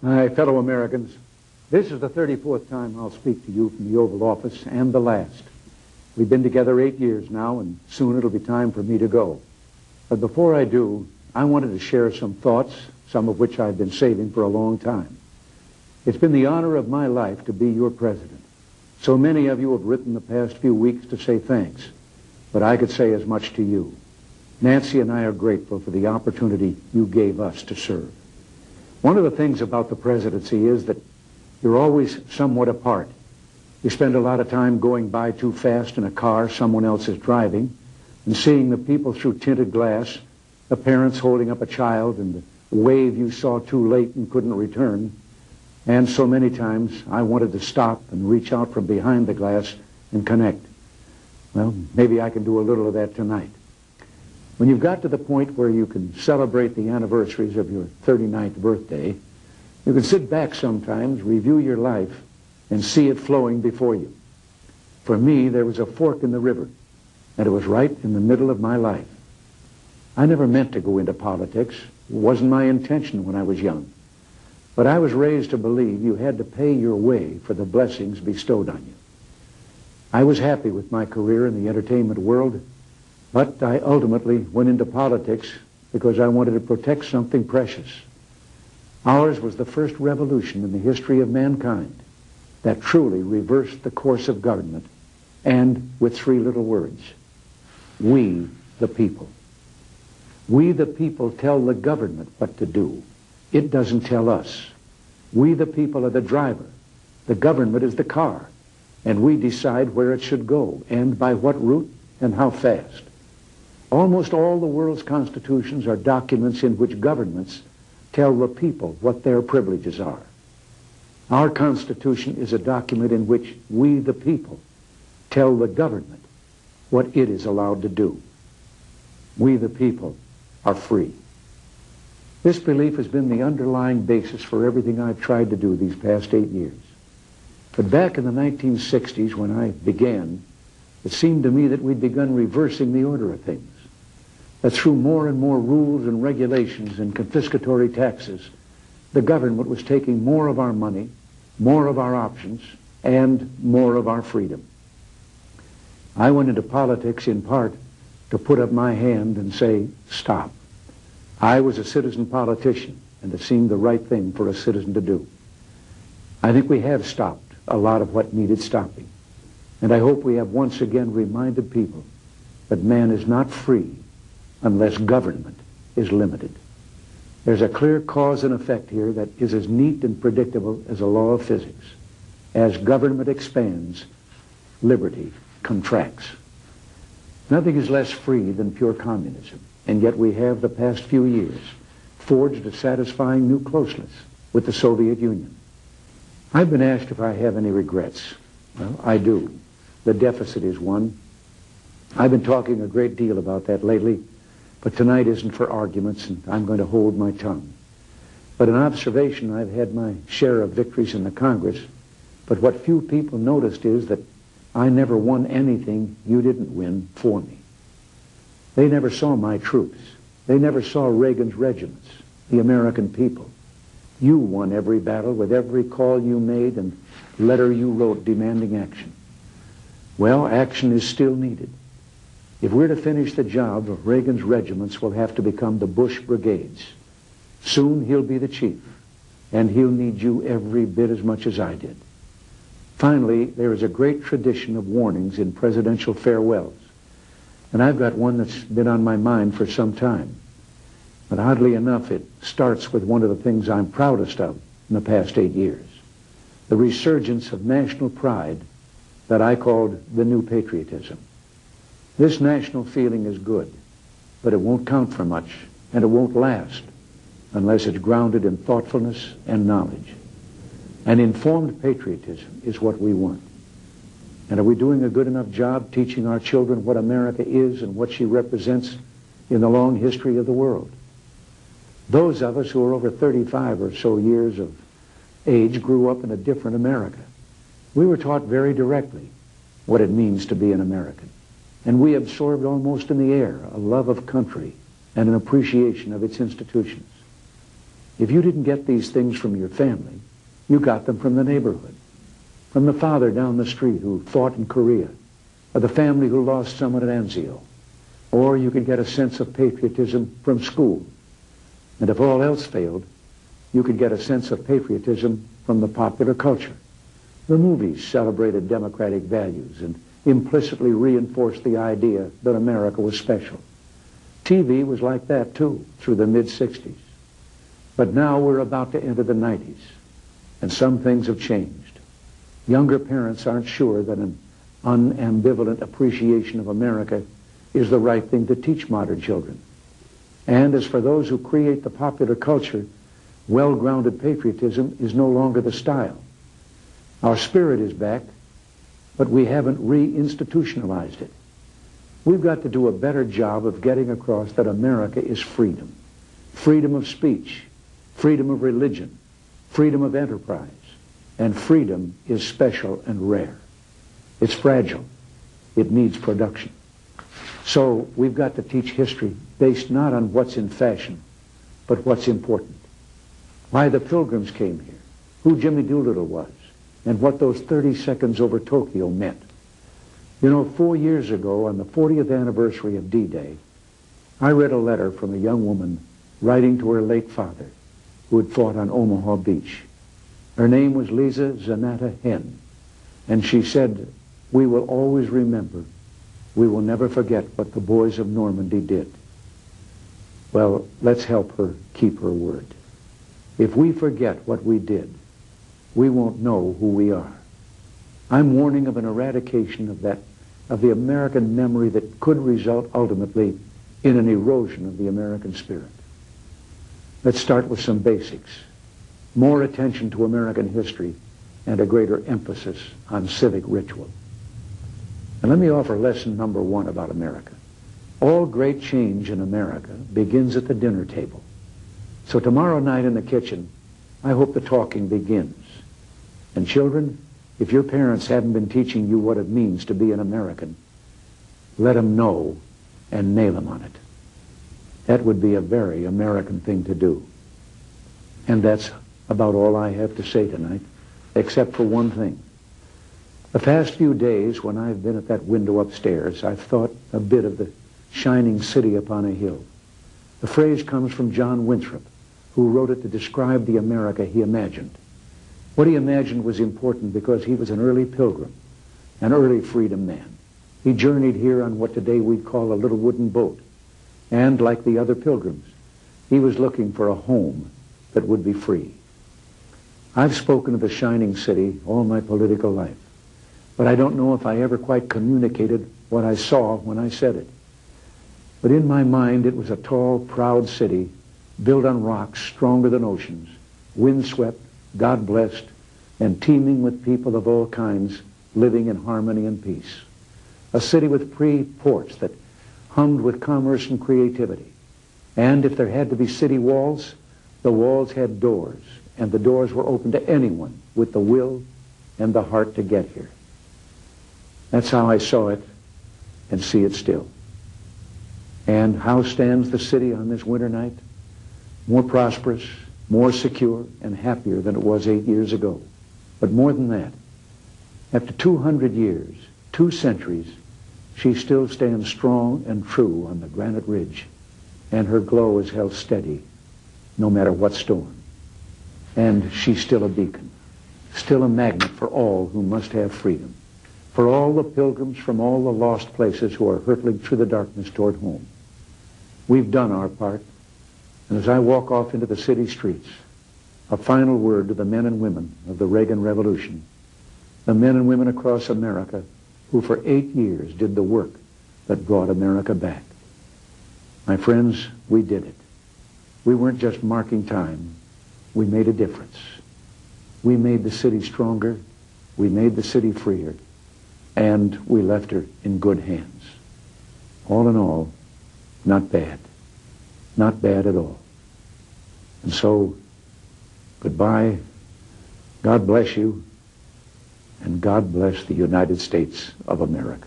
My fellow Americans, this is the 34th time I'll speak to you from the Oval Office, and the last. We've been together 8 years now, and soon it'll be time for me to go. But before I do, I wanted to share some thoughts, some of which I've been saving for a long time. It's been the honor of my life to be your president. So many of you have written the past few weeks to say thanks, but I could say as much to you. Nancy and I are grateful for the opportunity you gave us to serve. One of the things about the presidency is that you're always somewhat apart. You spend a lot of time going by too fast in a car someone else is driving and seeing the people through tinted glass, the parents holding up a child, and the wave you saw too late and couldn't return. And so many times I wanted to stop and reach out from behind the glass and connect. Well, maybe I can do a little of that tonight. When you've got to the point where you can celebrate the anniversaries of your 39th birthday, you can sit back sometimes, review your life, and see it flowing before you. For me, there was a fork in the river, and it was right in the middle of my life. I never meant to go into politics. It wasn't my intention when I was young. But I was raised to believe you had to pay your way for the blessings bestowed on you. I was happy with my career in the entertainment world, but I ultimately went into politics because I wanted to protect something precious. Ours was the first revolution in the history of mankind that truly reversed the course of government, and with three little words: we the people. We the people tell the government what to do. It doesn't tell us. We the people are the driver. The government is the car, and we decide where it should go and by what route and how fast. Almost all the world's constitutions are documents in which governments tell the people what their privileges are. Our Constitution is a document in which we, the people, tell the government what it is allowed to do. We, the people, are free. This belief has been the underlying basis for everything I've tried to do these past 8 years. But back in the 1960s, when I began, it seemed to me that we'd begun reversing the order of things. That through more and more rules and regulations and confiscatory taxes, the government was taking more of our money, more of our options, and more of our freedom. I went into politics in part to put up my hand and say, stop. I was a citizen politician, and it seemed the right thing for a citizen to do. I think we have stopped a lot of what needed stopping, and I hope we have once again reminded people that man is not free unless government is limited. There's a clear cause and effect here that is as neat and predictable as a law of physics. As government expands, liberty contracts. Nothing is less free than pure communism, and yet we have the past few years forged a satisfying new closeness with the Soviet Union. I've been asked if I have any regrets. Well, I do. The deficit is one. I've been talking a great deal about that lately, but tonight isn't for arguments, and I'm going to hold my tongue. But in observation, I've had my share of victories in the Congress, but what few people noticed is that I never won anything you didn't win for me. They never saw my troops. They never saw Reagan's regiments, the American people. You won every battle with every call you made and letter you wrote demanding action. Well, action is still needed. If we're to finish the job, Reagan's regiments will have to become the Bush brigades. Soon he'll be the chief, and he'll need you every bit as much as I did. Finally, there is a great tradition of warnings in presidential farewells, and I've got one that's been on my mind for some time. But oddly enough, it starts with one of the things I'm proudest of in the past 8 years, the resurgence of national pride that I called the new patriotism. This national feeling is good, but it won't count for much, and it won't last unless it's grounded in thoughtfulness and knowledge. An informed patriotism is what we want. And are we doing a good enough job teaching our children what America is and what she represents in the long history of the world? Those of us who are over 35 or so years of age grew up in a different America. We were taught very directly what it means to be an American. And we absorbed almost in the air a love of country and an appreciation of its institutions. If you didn't get these things from your family, you got them from the neighborhood, from the father down the street who fought in Korea, or the family who lost someone at Anzio. Or you could get a sense of patriotism from school. And if all else failed, you could get a sense of patriotism from the popular culture. The movies celebrated democratic values and implicitly reinforced the idea that America was special. TV was like that too, through the mid-60s. But now we're about to enter the 90s, and some things have changed. Younger parents aren't sure that an unambivalent appreciation of America is the right thing to teach modern children. And as for those who create the popular culture, well-grounded patriotism is no longer the style. Our spirit is back, but we haven't reinstitutionalized it. We've got to do a better job of getting across that America is freedom. Freedom of speech, freedom of religion, freedom of enterprise, and freedom is special and rare. It's fragile. It needs production. So we've got to teach history based not on what's in fashion, but what's important. Why the Pilgrims came here, who Jimmy Doolittle was, and what those 30 seconds over Tokyo meant. You know, 4 years ago, on the 40th anniversary of D-Day, I read a letter from a young woman writing to her late father, who had fought on Omaha Beach. Her name was Lisa Zanata Hen, and she said, "We will always remember. We will never forget what the boys of Normandy did." Well, let's help her keep her word. If we forget what we did, we won't know who we are. I'm warning of an eradication of the American memory that could result ultimately in an erosion of the American spirit. Let's start with some basics. More attention to American history and a greater emphasis on civic ritual. And let me offer lesson number 1 about America. All great change in America begins at the dinner table. So tomorrow night in the kitchen, I hope the talking begins. And children, if your parents haven't been teaching you what it means to be an American, let them know and nail them on it. That would be a very American thing to do. And that's about all I have to say tonight, except for one thing. The past few days, when I've been at that window upstairs, I've thought a bit of the shining city upon a hill. The phrase comes from John Winthrop, who wrote it to describe the America he imagined. What he imagined was important because he was an early pilgrim, an early freedom man. He journeyed here on what today we'd call a little wooden boat. And like the other pilgrims, he was looking for a home that would be free. I've spoken of the shining city all my political life, but I don't know if I ever quite communicated what I saw when I said it. But in my mind, it was a tall, proud city built on rocks stronger than oceans, windswept, God-blessed, and teeming with people of all kinds living in harmony and peace. A city with free ports that hummed with commerce and creativity. And if there had to be city walls, the walls had doors, and the doors were open to anyone with the will and the heart to get here. That's how I saw it and see it still. And how stands the city on this winter night? More prosperous, more secure, and happier than it was 8 years ago. But more than that, after 200 years, 2 centuries, she still stands strong and true on the granite ridge, and her glow is held steady no matter what storm. And she's still a beacon, still a magnet for all who must have freedom, for all the pilgrims from all the lost places who are hurtling through the darkness toward home. We've done our part, and as I walk off into the city streets, a final word to the men and women of the Reagan Revolution, the men and women across America who for 8 years did the work that brought America back. My friends, we did it. We weren't just marking time. We made a difference. We made the city stronger. We made the city freer. And we left her in good hands. All in all, not bad. Not bad at all. And so, goodbye. God bless you. And God bless the United States of America.